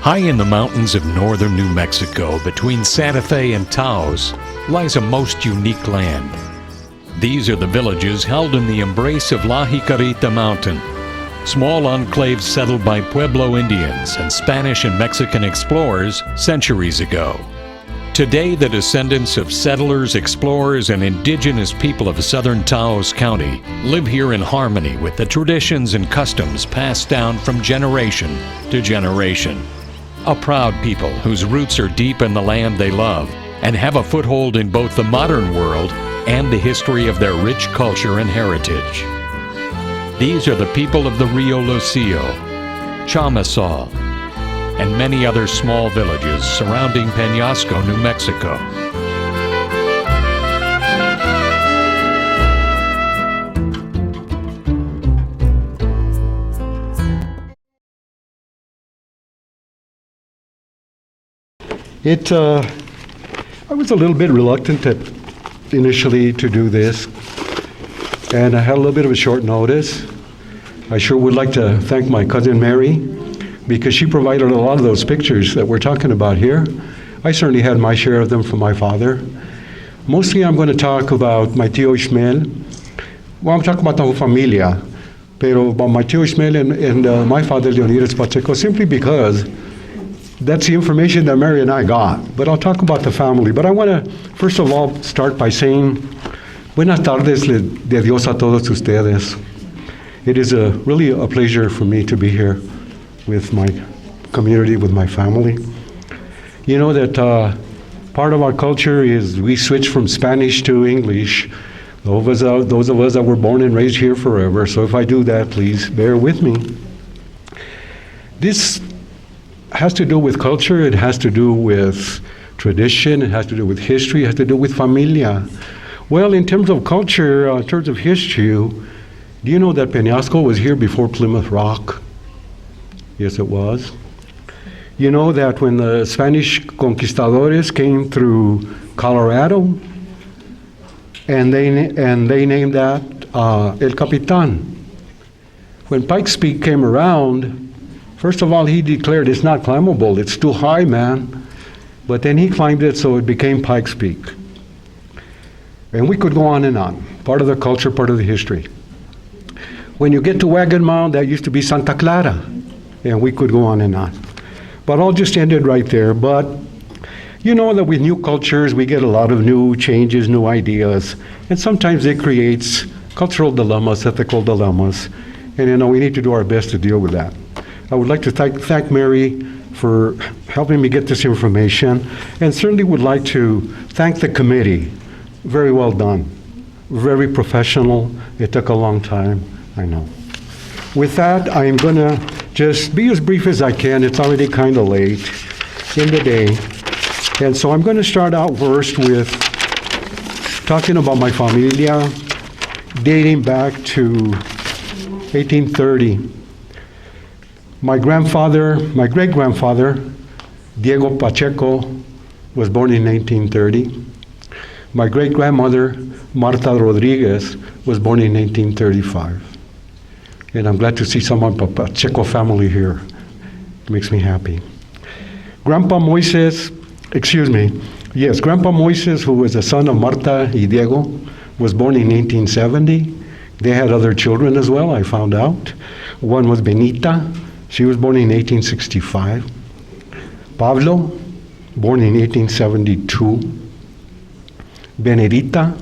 High in the mountains of northern New Mexico, between Santa Fe and Taos, lies a most unique land. These are the villages held in the embrace of La Jicarita Mountain, small enclaves settled by Pueblo Indians and Spanish and Mexican explorers centuries ago. Today, the descendants of settlers, explorers, and indigenous people of southern Taos County live here in harmony with the traditions and customs passed down from generation to generation. A proud people whose roots are deep in the land they love and have a foothold in both the modern world and the history of their rich culture and heritage. These are the people of the Rio Lucio, Chamisal, and many other small villages surrounding Peñasco, New Mexico. I was a little bit reluctant initially to do this, and I had a little bit of a short notice. I sure would like to thank my cousin Mary, because she provided a lot of those pictures that we're talking about here. I certainly had my share of them from my father. Mostly I'm going to talk about my tío Ishmael. Well, I'm talking about the whole familia, pero about my tío Ishmael and my father Leonidas Pacheco, simply because that's the information that Mary and I got. But I'll talk about the family. But I want to, first of all, start by saying, buenas tardes de Dios a todos ustedes. It is really a pleasure for me to be here with my community, with my family. You know that part of our culture is we switch from Spanish to English. Those of us that were born and raised here forever. So if I do that, please bear with me. This has to do with culture, it has to do with tradition, it has to do with history, it has to do with familia. Well, in terms of culture, in terms of history, do you know that Peñasco was here before Plymouth Rock? Yes, it was. You know that when the Spanish conquistadores came through Colorado, and they named that El Capitan. When Pikes Peak came around, first of all, he declared it's not climbable, it's too high, man. But then he climbed it, so it became Pikes Peak. And we could go on and on. Part of the culture, part of the history. When you get to Wagon Mound, that used to be Santa Clara. And we could go on and on. But I'll just end it right there. But you know that with new cultures, we get a lot of new changes, new ideas. And sometimes it creates cultural dilemmas, ethical dilemmas. And you know, we need to do our best to deal with that. I would like to thank Mary for helping me get this information. And certainly would like to thank the committee. Very well done. Very professional. It took a long time, I know. With that, I'm going to just be as brief as I can. It's already kind of late in the day. And so I'm going to start out first with talking about my familia dating back to 1830. My great-grandfather, Diego Pacheco, was born in 1930. My great-grandmother, Marta Rodriguez, was born in 1935. And I'm glad to see some of the Pacheco family here. It makes me happy. Grandpa Moises, who was the son of Marta y Diego, was born in 1870. They had other children as well, I found out. One was Benita. She was born in 1865. Pablo, born in 1872. Benedita,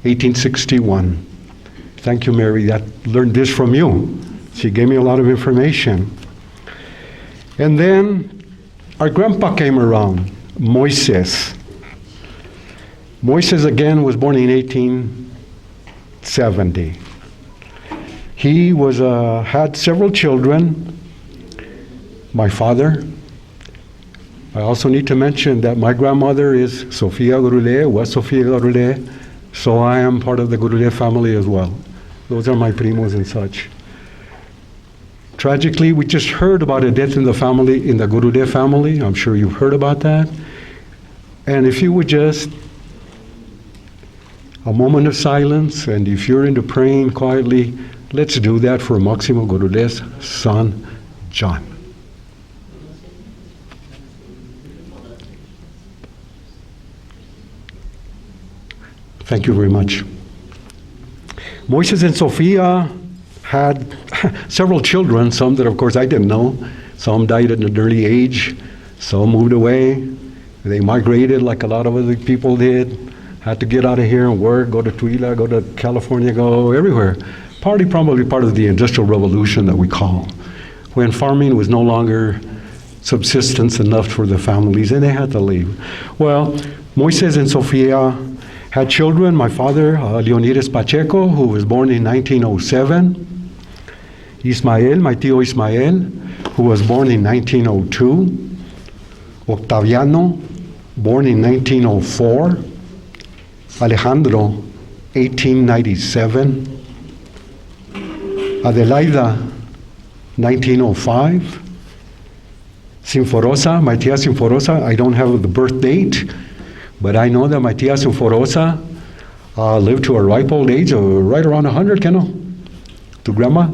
1861. Thank you, Mary. I learned this from you. She gave me a lot of information. And then our grandpa came around, Moises. Moises, again, was born in 1870. He had several children. My father. I also need to mention that my grandmother is Sofia Gurule, was Sofia Gurule, so I am part of the Gurule family as well. Those are my primos and such. Tragically, we just heard about a death in the family, in the Gurule family. I'm sure you've heard about that. And if you would just, a moment of silence, and if you're into praying quietly, let's do that for Maximo Gurule's son, John. Thank you very much. Moises and Sofia had several children, some that, of course, I didn't know. Some died at an early age. Some moved away. They migrated like a lot of other people did. Had to get out of here and work, go to Tuila, go to California, go everywhere. Probably part of the Industrial Revolution that we call, when farming was no longer subsistence enough for the families, and they had to leave. Well, Moises and Sofia had children. My father, Leonidas Pacheco, who was born in 1907. Ismael, my tío Ismael, who was born in 1902. Octaviano, born in 1904. Alejandro, 1897. Adelaida, 1905. Sinforosa, my tía Sinforosa, I don't have the birth date, but I know that my tía Sinforosa lived to a ripe old age of right around 100, Keno? To grandma?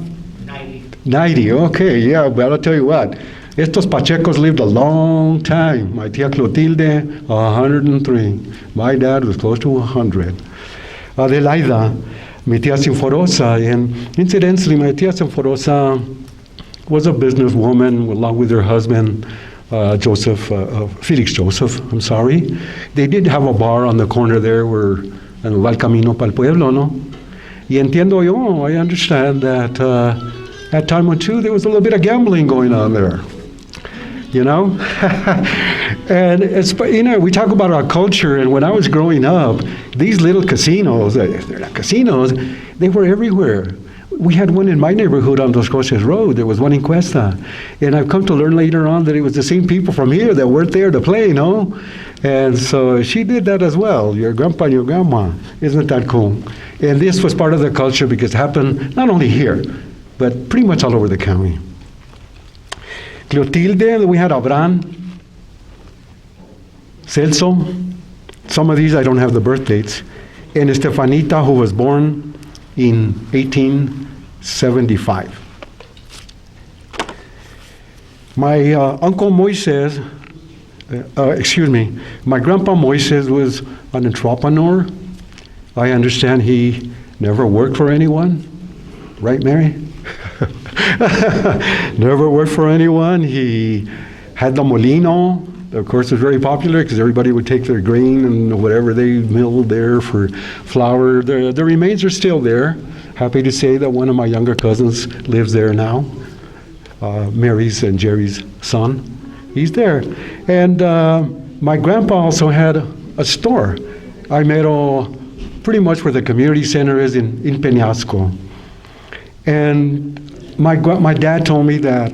90, okay, yeah, but I'll tell you what, estos Pachecos lived a long time. My tía Clotilde, 103. My dad was close to 100. Adelaida, mi tía Sinforosa, and incidentally, my tía Sinforosa was a businesswoman along with her husband, Felix Joseph, I'm sorry. They did have a bar on the corner there where, en el camino para el pueblo, no? Y entiendo yo, I understand that at time or two, there was a little bit of gambling going on there, you know? And it's, you know, we talk about our culture, and when I was growing up, these little casinos, they're not casinos, they were everywhere. We had one in my neighborhood on Dos Coches Road. There was one in Cuesta. And I've come to learn later on that it was the same people from here that weren't there to play, no? And so she did that as well, your grandpa and your grandma. Isn't that cool? And this was part of the culture because it happened not only here, but pretty much all over the county. Clotilde, we had Abraham, Celso. Some of these I don't have the birth dates. And Estefanita, who was born in 1875. My uncle Moises, my grandpa Moises was an entrepreneur. I understand he never worked for anyone. Right, Mary? Never worked for anyone. He had the molino. Of course, it was very popular because everybody would take their grain and whatever they milled there for flour. The remains are still there. Happy to say that one of my younger cousins lives there now, Mary's and Jerry's son. He's there. And my grandpa also had a store. I met pretty much where the community center is in Peñasco. And my dad told me that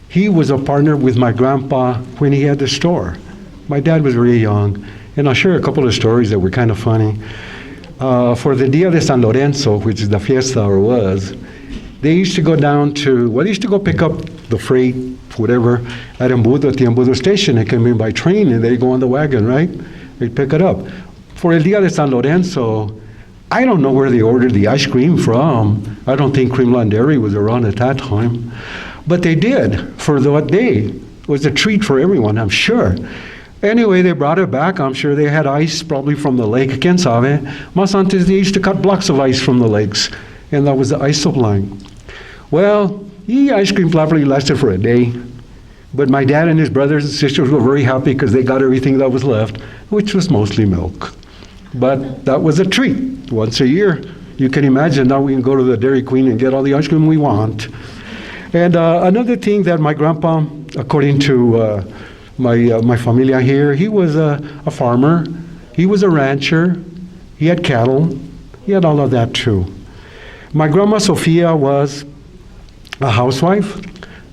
he was a partner with my grandpa when he had the store. My dad was very young, and I'll share a couple of stories that were kind of funny. For the Dia de San Lorenzo, which is the fiesta or was, they used to go down to, they used to go pick up the freight, whatever, at Embudo, at the Embudo station. They came in by train, and they go on the wagon, right? They'd pick it up. For El Dia de San Lorenzo, I don't know where they ordered the ice cream from. I don't think Creamland Dairy was around at that time. But they did for that day. It was a treat for everyone, I'm sure. Anyway, they brought it back. I'm sure they had ice probably from the lake. Quién sabe. Más antes, they used to cut blocks of ice from the lakes, and that was the ice supply. Well, the ice cream probably lasted for a day. But my dad and his brothers and sisters were very happy because they got everything that was left, which was mostly milk. But that was a treat once a year. You can imagine now we can go to the Dairy Queen and get all the ice cream we want. And another thing that my grandpa, according to my familia here, he was a farmer. He was a rancher. He had cattle. He had all of that too. My grandma Sofia was a housewife,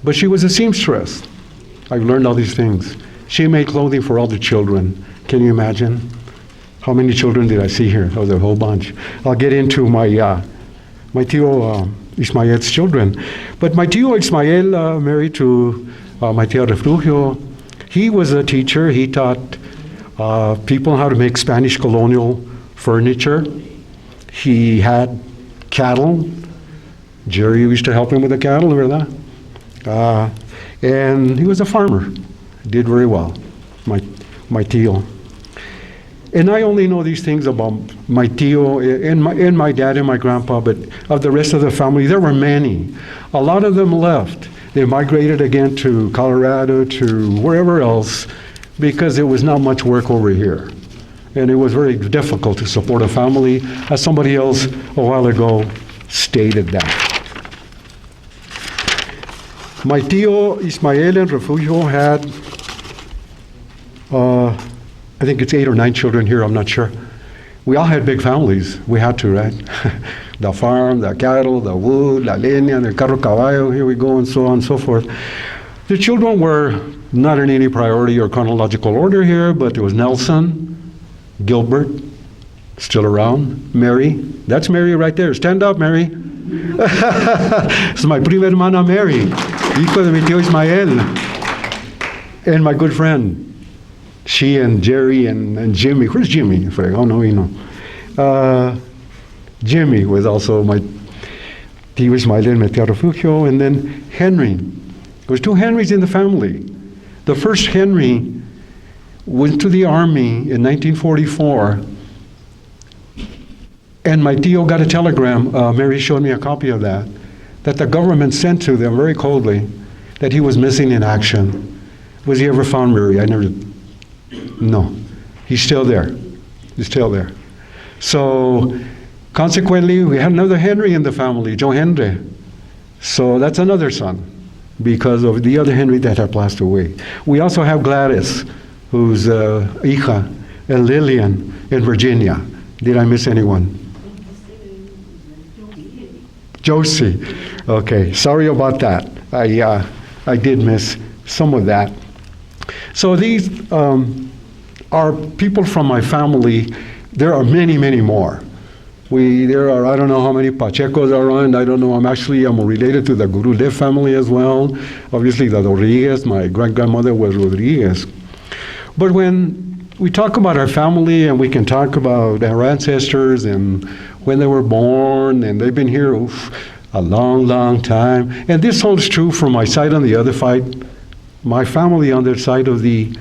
but she was a seamstress. I've learned all these things. She made clothing for all the children. Can you imagine? How many children did I see here? That was a whole bunch. I'll get into my tío Ismael's children. But my tío Ismael married to my tía Refugio. He was a teacher. He taught people how to make Spanish colonial furniture. He had cattle. Jerry used to help him with the cattle, ¿verdad? And he was a farmer. Did very well, my tío. And I only know these things about my tío and my dad and my grandpa, but of the rest of the family, there were many. A lot of them left. They migrated again to Colorado, to wherever else, because there was not much work over here. And it was very difficult to support a family, as somebody else a while ago stated that. My tío Ismael en Refugio had, I think it's 8 or 9 children here, I'm not sure. We all had big families. We had to, right? The farm, the cattle, the wood, la leña, the carro caballo, here we go, and so on and so forth. The children were not in any priority or chronological order here, but there was Nelson, Gilbert, still around, Mary. That's Mary right there. Stand up, Mary. It's my prima hermana Mary, hijo de mi tío Ismael. And my good friend, she and Jerry and Jimmy. Where's Jimmy? Oh, no, you know. Jimmy was also my tío Ismael en Meteo Refugio. And then Henry. There was 2 Henrys in the family. The first Henry went to the army in 1944. And my tío got a telegram, Mary showed me a copy of that the government sent to them very coldly, that he was missing in action. Was he ever found, Mary? No. He's still there. He's still there. So, consequently, we had another Henry in the family, Joe Henry. So that's another son, because of the other Henry that had passed away. We also have Gladys, who's hija, and Lillian in Virginia. Did I miss anyone? Josie. Okay, sorry about that. I did miss some of that. So these are people from my family. There are many, many more. There are, I don't know how many Pachecos are around. I don't know. I'm related to the Gurulev family as well. Obviously, the Rodriguez. My great-grandmother was Rodriguez. But when we talk about our family, and we can talk about our ancestors and when they were born, and they've been here a long, long time. And this holds true for my side on the other side, my family on the side of the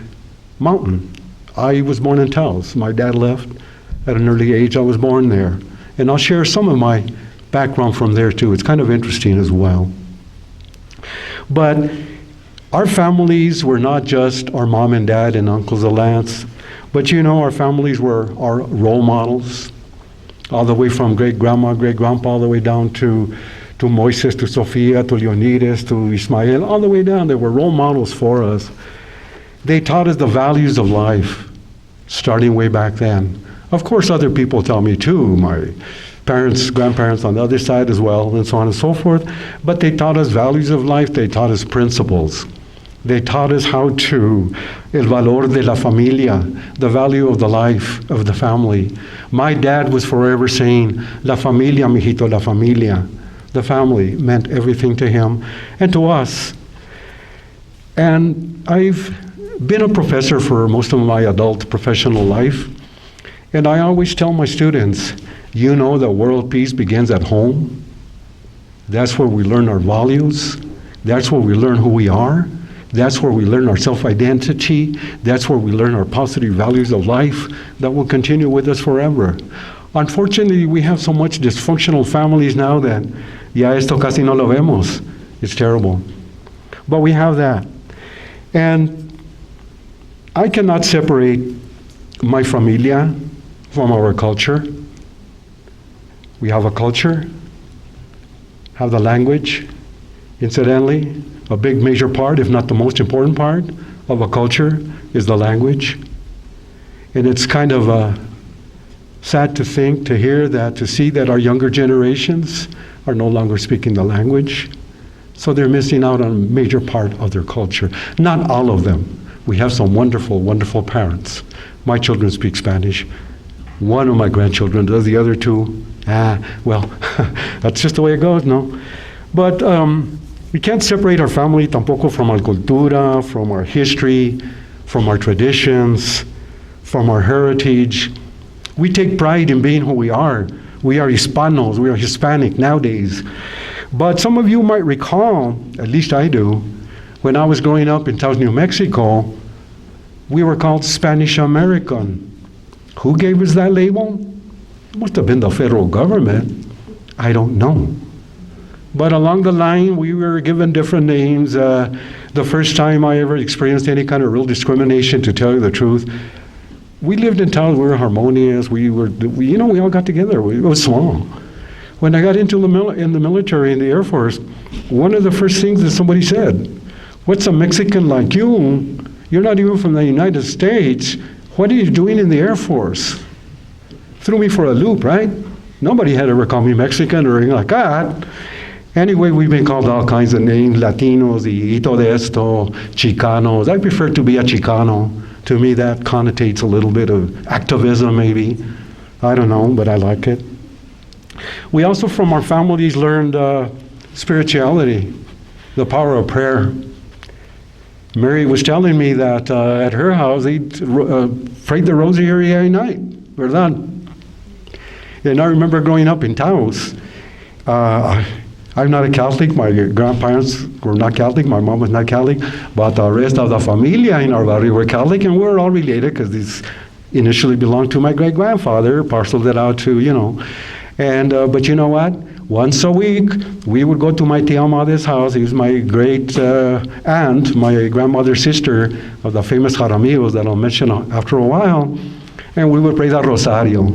mountain. I was born in Taos. My dad left at an early age. I was born there. And I'll share some of my background from there too. It's kind of interesting as well. But our families were not just our mom and dad and uncles and aunts, but you know, our families were our role models, all the way from great-grandma, great-grandpa, all the way down to Moises, to Sofia, to Leonidas, to Ismael, all the way down. They were role models for us. They taught us the values of life, starting way back then. Of course, other people tell me too, my parents, grandparents on the other side as well, and so on and so forth. But they taught us values of life. They taught us principles. They taught us how to, el valor de la familia, the value of the life of the family. My dad was forever saying, la familia, mijito, la familia. The family meant everything to him and to us. And I've been a professor for most of my adult professional life. And I always tell my students, you know that world peace begins at home. That's where we learn our values. That's where we learn who we are. That's where we learn our self-identity. That's where we learn our positive values of life that will continue with us forever. Unfortunately, we have so much dysfunctional families now that ya esto casi no lo vemos. It's terrible. But we have that. And I cannot separate my familia from our culture. We have a culture, have the language. Incidentally, a big major part, if not the most important part of a culture is the language. And it's kind of sad to think, to hear that, to see that our younger generations are no longer speaking the language. So they're missing out on a major part of their culture. Not all of them. We have some wonderful, wonderful parents. My children speak Spanish. One of my grandchildren does. The other two, well, that's just the way it goes, no? But we can't separate our family tampoco from our cultura, from our history, from our traditions, from our heritage. We take pride in being who we are. We are Hispanos, we are Hispanic nowadays. But some of you might recall, at least I do, when I was growing up in Taos, New Mexico, we were called Spanish American. Who gave us that label? It must have been the federal government. I don't know. But along the line, we were given different names. The first time I ever experienced any kind of real discrimination, to tell you the truth, we lived in towns, we were harmonious, we all got together. It was small. When I got into in the military, in the Air Force, one of the first things that somebody said, "What's a Mexican like you? You're not even from the United States. What are you doing in the Air Force?" Threw me for a loop, right? Nobody had ever called me Mexican or anything like that. Anyway, we've been called all kinds of names, Latinos, y todo esto, Chicanos. I prefer to be a Chicano. To me, that connotates a little bit of activism, maybe. I don't know, but I like it. We also, from our families, learned spirituality, the power of prayer. Mary was telling me that at her house, they prayed the rosary every night, ¿verdad? And I remember growing up in Taos. I'm not a Catholic. My grandparents were not Catholic. My mom was not Catholic. But the rest of the Familiy in our barrio were Catholic, and we're all related because these initially belonged to my great-grandfather, parceled it out to, And, but you know what? Once a week, we would go to my tia Madre's house. He was my great aunt, my grandmother's sister, of the famous Jaramillos that I'll mention after a while. And we would pray the Rosario.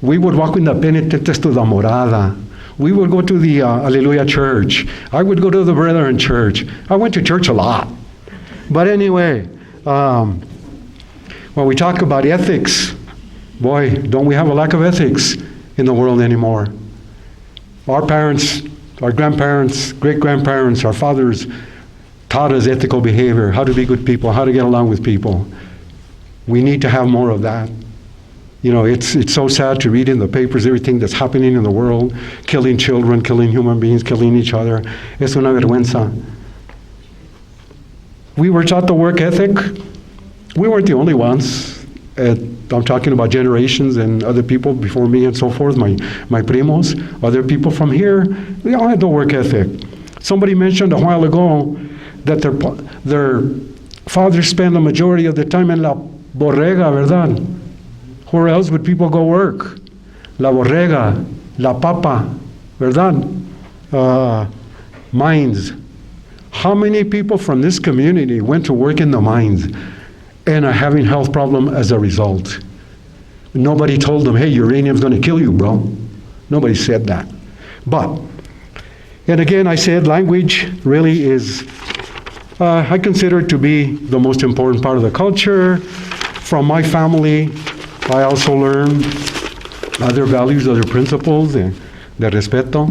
We would walk in the penitentes to the Morada. We would go to the Alleluia church. I would go to the Brethren church. I went to church a lot. But anyway, when we talk about ethics, boy, don't we have a lack of ethics in the world anymore. Our parents, our grandparents, great-grandparents, our fathers taught us ethical behavior, how to be good people, how to get along with people. We need to have more of that. It's so sad to read in the papers everything that's happening in the world, killing children, killing human beings, killing each other. Es una vergüenza. We were taught the work ethic. We weren't the only ones. I'm talking about generations and other people before me and so forth, my primos, other people from here, they all had the work ethic. Somebody mentioned a while ago that their fathers spend the majority of the time in la borrega, ¿verdad? Where else would people go work? La borrega, la papa, ¿verdad? Mines. How many people from this community went to work in the mines and are having health problems as a result? Nobody told them, hey, uranium's going to kill you, bro. Nobody said that. And again, I said language really is, I consider it to be the most important part of the culture. From my family, I also learned other values, other principles, de respeto,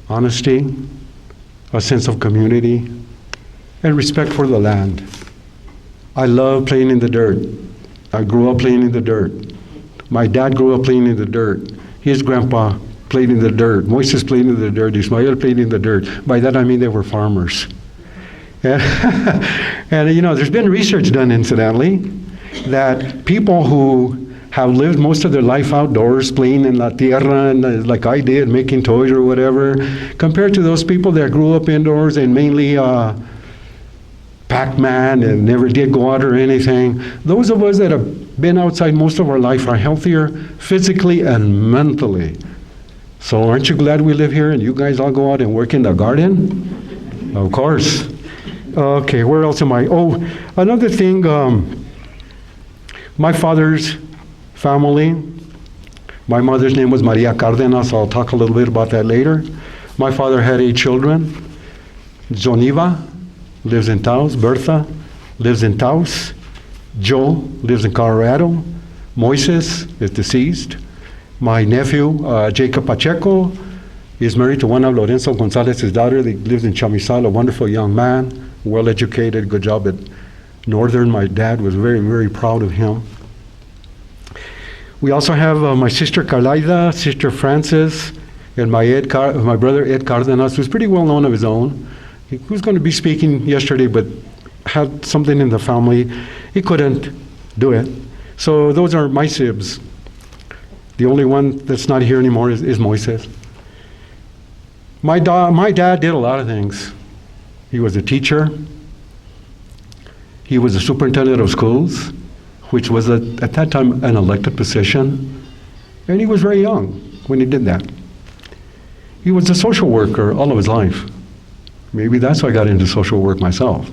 honesty, a sense of community, and respect for the land. I love playing in the dirt. I grew up playing in the dirt. My dad grew up playing in the dirt. His grandpa played in the dirt. Moises played in the dirt. Ismael played in the dirt. By that I mean they were farmers. And, there's been research done, incidentally, that people who have lived most of their life outdoors, playing in la tierra, and like I did, making toys or whatever, compared to those people that grew up indoors and mainly Pac-Man and never did go out or anything, those of us that have been outside most of our life are healthier physically and mentally. So aren't you glad we live here and you guys all go out and work in the garden? Of course. Okay, where else am I? Oh, another thing, my father's family, my mother's name was Maria Cárdenas. I'll talk a little bit about that later. My father had 8 children. Zoniva lives in Taos. Bertha lives in Taos. Joe lives in Colorado. Moises is deceased. My nephew, Jacob Pacheco, is married to one of Lorenzo Gonzalez's daughter. He lives in Chamizal, a wonderful young man, well-educated, good job at Northern. My dad was very, very proud of him. We also have my sister Carlaida, sister Frances, and my brother Ed Cardenas, who's pretty well known of his own. He was going to be speaking yesterday, but had something in the family. He couldn't do it. So those are my sibs. The only one that's not here anymore is Moises. My dad did a lot of things. He was a teacher. He was a superintendent of schools which was at that time an elected position, and he was very young when he did that. He was a social worker all of his life. Maybe that's why I got into social work myself.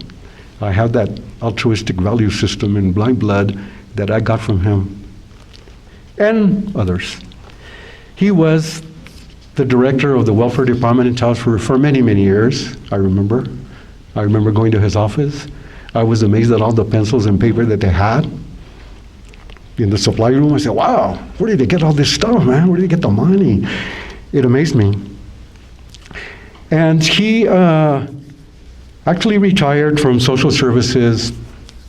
I have that altruistic value system in blind blood that I got from him and others. He was the director of the welfare department in Taos for many, many years, I remember. I remember going to his office. I was amazed at all the pencils and paper that they had in the supply room. I said, wow, where did they get all this stuff, man? Where did they get the money? It amazed me. And he actually retired from social services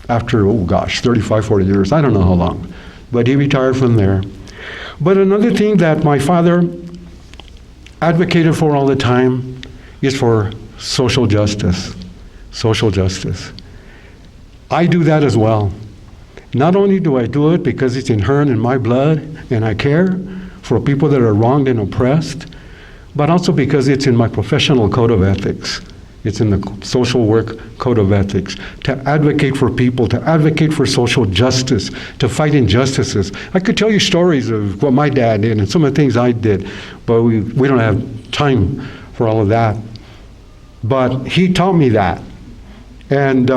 after, 35, 40 years. I don't know how long. But he retired from there. But another thing that my father advocated for all the time is for social justice. Social justice. I do that as well. Not only do I do it because it's inherent in my blood and I care for people that are wronged and oppressed, but also because it's in my professional code of ethics. It's in the social work code of ethics. To advocate for people, to advocate for social justice, to fight injustices. I could tell you stories of what my dad did and some of the things I did, but we don't have time for all of that. But he taught me that. And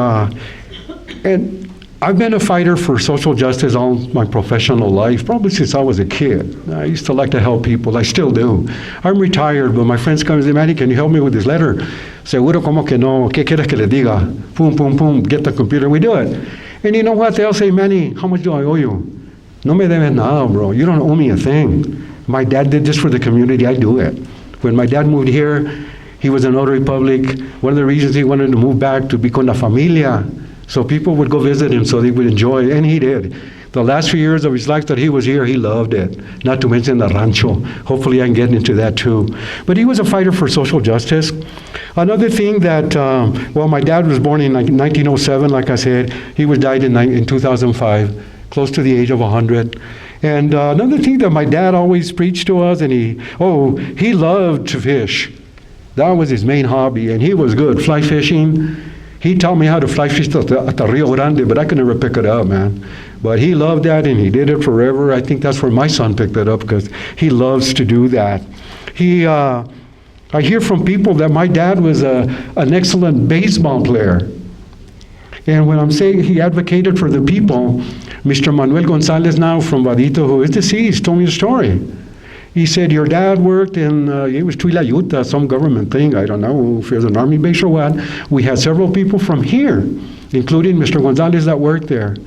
I've been a fighter for social justice all my professional life, probably since I was a kid. I used to like to help people. I still do. I'm retired, but my friends come and say, Manny, can you help me with this letter? Seguro como que no. ¿Qué quieres que le diga? Boom, boom, boom. Get the computer. We do it. And you know what? They'll say, Manny, how much do I owe you? No me debes nada, bro. You don't owe me a thing. My dad did this for the community. I do it. When my dad moved here, he was a notary public. One of the reasons he wanted to move back to be con la familia, so people would go visit him so they would enjoy it, and he did. The last few years of his life that he was here, he loved it, not to mention the rancho. Hopefully I can get into that too. But he was a fighter for social justice. Another thing that, my dad was born in 1907, like I said. He died in 2005, close to the age of 100. And another thing that my dad always preached to us, and he loved to fish. That was his main hobby, and he was good, fly fishing. He taught me how to fly fish at the Rio Grande, but I could never pick it up, man. But he loved that, and he did it forever. I think that's where my son picked it up, because he loves to do that. I hear from people that my dad was an excellent baseball player. And when I'm saying he advocated for the people, Mr. Manuel Gonzalez now from Vadito, who is deceased, told me the story. He said, your dad worked in, it was Tuilayuta, some government thing, I don't know if it was an army base or what. We had several people from here, including Mr. Gonzalez that worked there.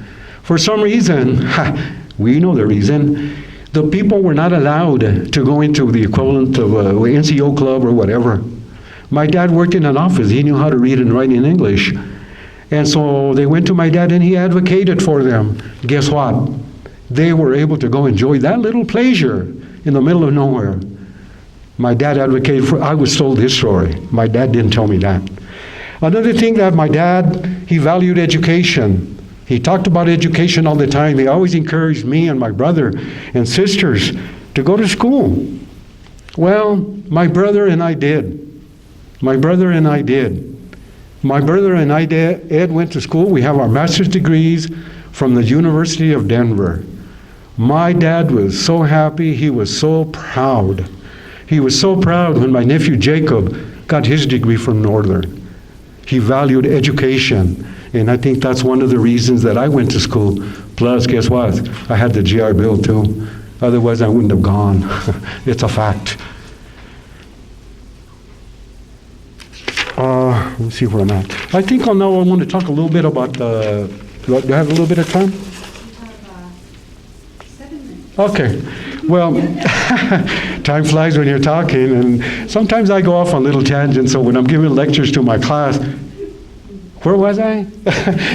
For some reason, we know the reason, the people were not allowed to go into the equivalent of a NCO club or whatever. My dad worked in an office. He knew how to read and write in English. And so they went to my dad and he advocated for them. Guess what? They were able to go enjoy that little pleasure in the middle of nowhere. My dad advocated for, I was told his story. My dad didn't tell me that. Another thing that my dad, he valued education. He talked about education all the time. He always encouraged me and my brother and sisters to go to school. Well, my brother and I did. My brother and I did. My brother and I did. Ed went to school. We have our master's degrees from the University of Denver. My dad was so happy. He was so proud. He was so proud when my nephew Jacob got his degree from Northern. He valued education. And I think that's one of the reasons that I went to school. Plus, guess what? I had the GI Bill too. Otherwise, I wouldn't have gone. It's a fact. Let's see where I'm at. I think I want to talk a little bit about, do I have a little bit of time? Okay. Well, time flies when you're talking, and sometimes I go off on little tangents, so when I'm giving lectures to my class, where was I? They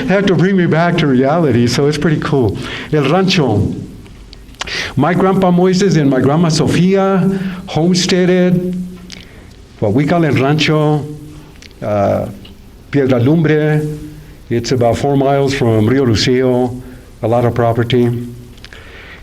have to bring me back to reality, so it's pretty cool. El Rancho. My grandpa Moises and my grandma Sofia homesteaded what we call El Rancho, Piedra Lumbre. It's about 4 miles from Rio Lucio, a lot of property.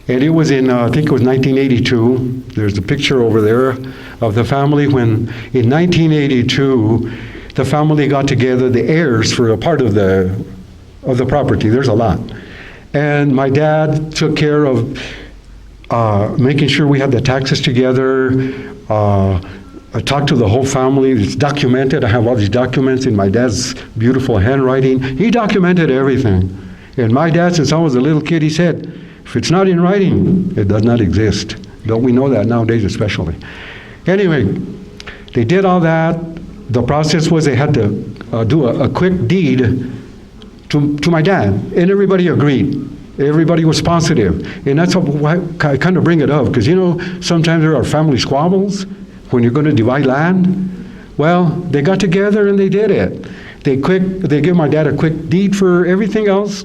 And it was in, I think it was 1982. There's a picture over there of the family when, in 1982, the family got together, the heirs, for a part of the property. There's a lot. And my dad took care of making sure we had the taxes together. I talked to the whole family. It's documented. I have all these documents in my dad's beautiful handwriting. He documented everything. And my dad, since I was a little kid, he said, if it's not in writing, it does not exist. Don't we know that nowadays especially? Anyway, they did all that. The process was they had to do a quick deed to my dad, and everybody agreed. Everybody was positive. And that's why I kind of bring it up, because sometimes there are family squabbles when you're going to divide land. Well, they got together and they did it. They gave my dad a quick deed for everything else.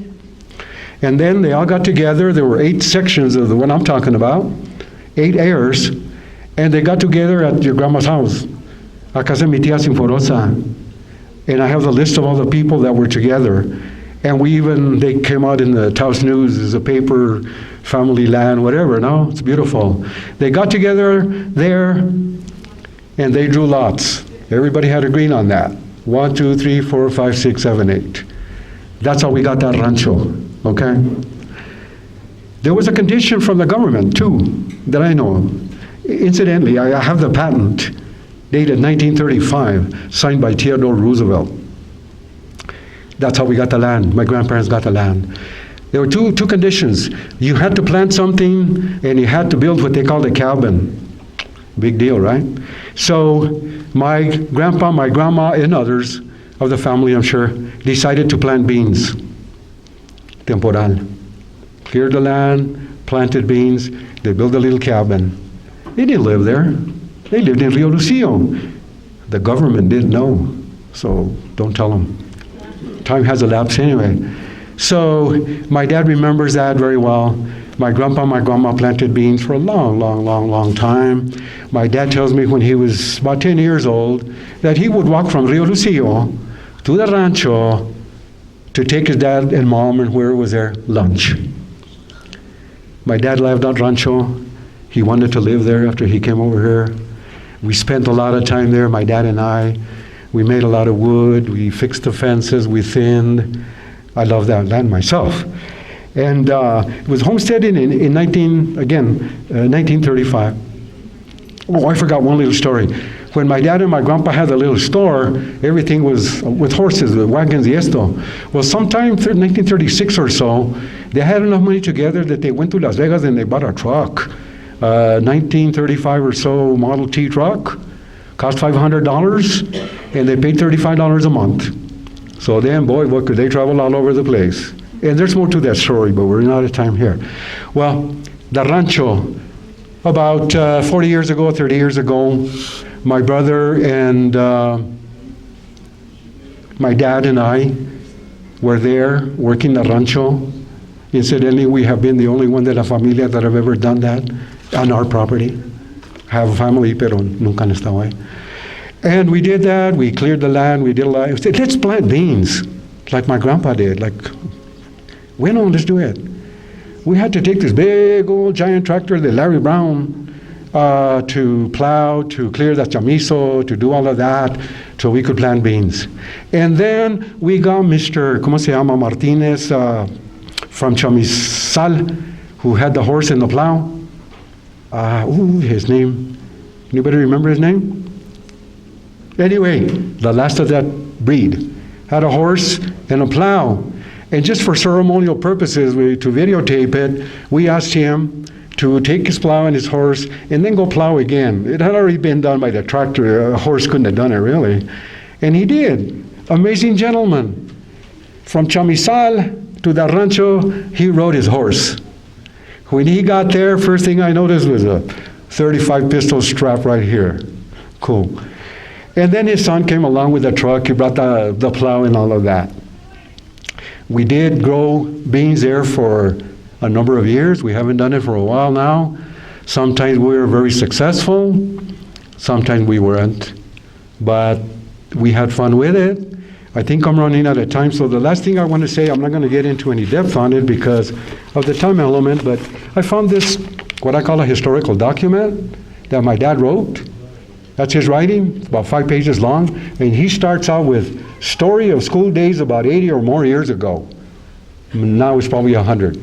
And then they all got together. There were 8 sections of the one I'm talking about, 8 heirs, and they got together at your grandma's house, a casa de mi tía Sinforosa. And I have the list of all the people that were together. And they came out in the Taos News as a paper, family land, whatever, no? It's beautiful. They got together there, and they drew lots. Everybody had agreed on that. 1, 2, 3, 4, 5, 6, 7, 8. That's how we got that rancho, okay? There was a condition from the government, too, that I know of. Incidentally, I have the patent, dated 1935, signed by Theodore Roosevelt. That's how we got the land. My grandparents got the land. There were two conditions. You had to plant something, and you had to build what they called a cabin. Big deal, right? So my grandpa, my grandma, and others of the family, I'm sure, decided to plant beans. Temporal. Cleared the land, planted beans. They built a little cabin. They didn't live there. They lived in Rio Lucio. The government didn't know, so don't tell them. Time has elapsed anyway. So my dad remembers that very well. My grandpa, my grandma planted beans for a long time. My dad tells me when he was about 10 years old that he would walk from Rio Lucio to the rancho to take his dad and mom and where was their lunch. My dad lived on rancho. He wanted to live there after he came over here. We spent a lot of time there, my dad and I. We made a lot of wood, we fixed the fences, we thinned. I love that land myself. And it was homesteaded in 1935. Oh, I forgot one little story. When my dad and my grandpa had a little store, everything was with horses, the wagons y esto. Well, sometime in 1936 or so, they had enough money together that they went to Las Vegas and they bought a truck. 1935 or so Model T truck. Cost $500, and they paid $35 a month. So then, boy, what could they travel all over the place? And there's more to that story, but we're not out of time here. Well, the rancho, about 40 years ago, 30 years ago, my brother and my dad and I were there working the rancho. Incidentally, we have been the only one de la familia that have ever done that on our property. Have a family, pero nunca han estado ahí. And we did that. We cleared the land. We did a lot. We said, let's plant beans, like my grandpa did. Let's do it. We had to take this big old giant tractor, the Larry Brown, to plow, to clear the chamizo, to do all of that, so we could plant beans. And then we got Mr. ¿Cómo se llama? Martinez from Chamizal, who had the horse and the plow. His name. Anybody remember his name? Anyway, the last of that breed had a horse and a plow. And just for ceremonial purposes, to videotape it, we asked him to take his plow and his horse and then go plow again. It had already been done by the tractor. A horse couldn't have done it, really. And he did. Amazing gentleman. From Chamizal to the rancho, he rode his horse. When he got there, first thing I noticed was a 35 pistol strap right here. Cool. And then his son came along with the truck. He brought the plow and all of that. We did grow beans there for a number of years. We haven't done it for a while now. Sometimes we were very successful. Sometimes we weren't. But we had fun with it. I think I'm running out of time, so the last thing I want to say, I'm not going to get into any depth on it because of the time element, but I found this, what I call a historical document that my dad wrote. That's his writing. It's about 5 pages long, and he starts out with story of school days about 80 or more years ago. Now it's probably 100.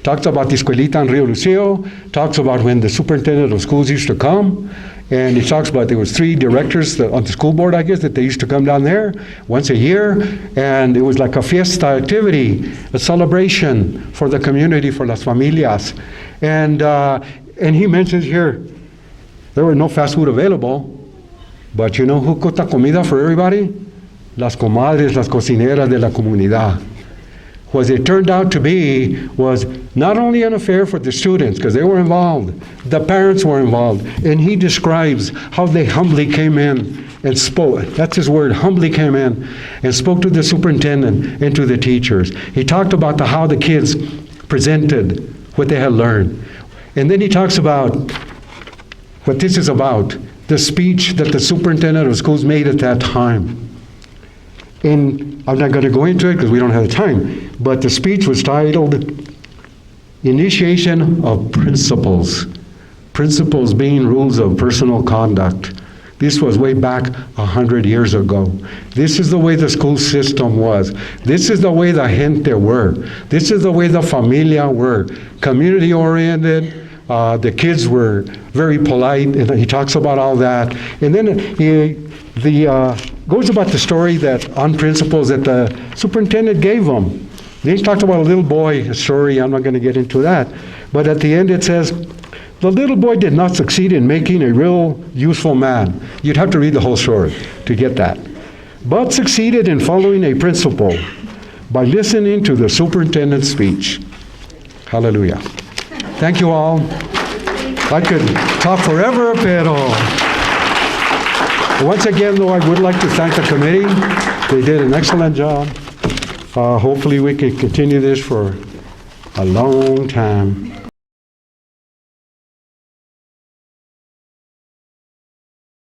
Talks about the escuelita in Rio Lucio, talks about when the superintendent of schools used to come, and he talks about there was 3 directors on the school board, I guess, that they used to come down there once a year, and it was like a fiesta activity, a celebration for the community, for las familias. And he mentions here, there were no fast food available, but you know who cooked the comida for everybody? Las comadres, las cocineras de la comunidad. What it turned out to be was not only an affair for the students, because they were involved, the parents were involved, and he describes how they humbly came in and spoke. That's his word, humbly came in and spoke to the superintendent and to the teachers. He talked about how the kids presented what they had learned. And then he talks about what this is about, the speech that the superintendent of schools made at that time. And I'm not going to go into it because we don't have the time, but the speech was titled Initiation of Principles. Principles being rules of personal conduct. This was way back 100 years ago. This is the way the school system was. This is the way the gente were. This is the way the familia were. Community-oriented. The kids were very polite, and he talks about all that. And then he goes about the story that on principles that the superintendent gave them. Then he talked about a little boy, a story, I'm not going to get into that. But at the end it says, the little boy did not succeed in making a real useful man. You'd have to read the whole story to get that. But succeeded in following a principle by listening to the superintendent's speech. Hallelujah. Thank you all. I could talk forever, pero once again, though, I would like to thank the committee. They did an excellent job. Hopefully we can continue this for a long time.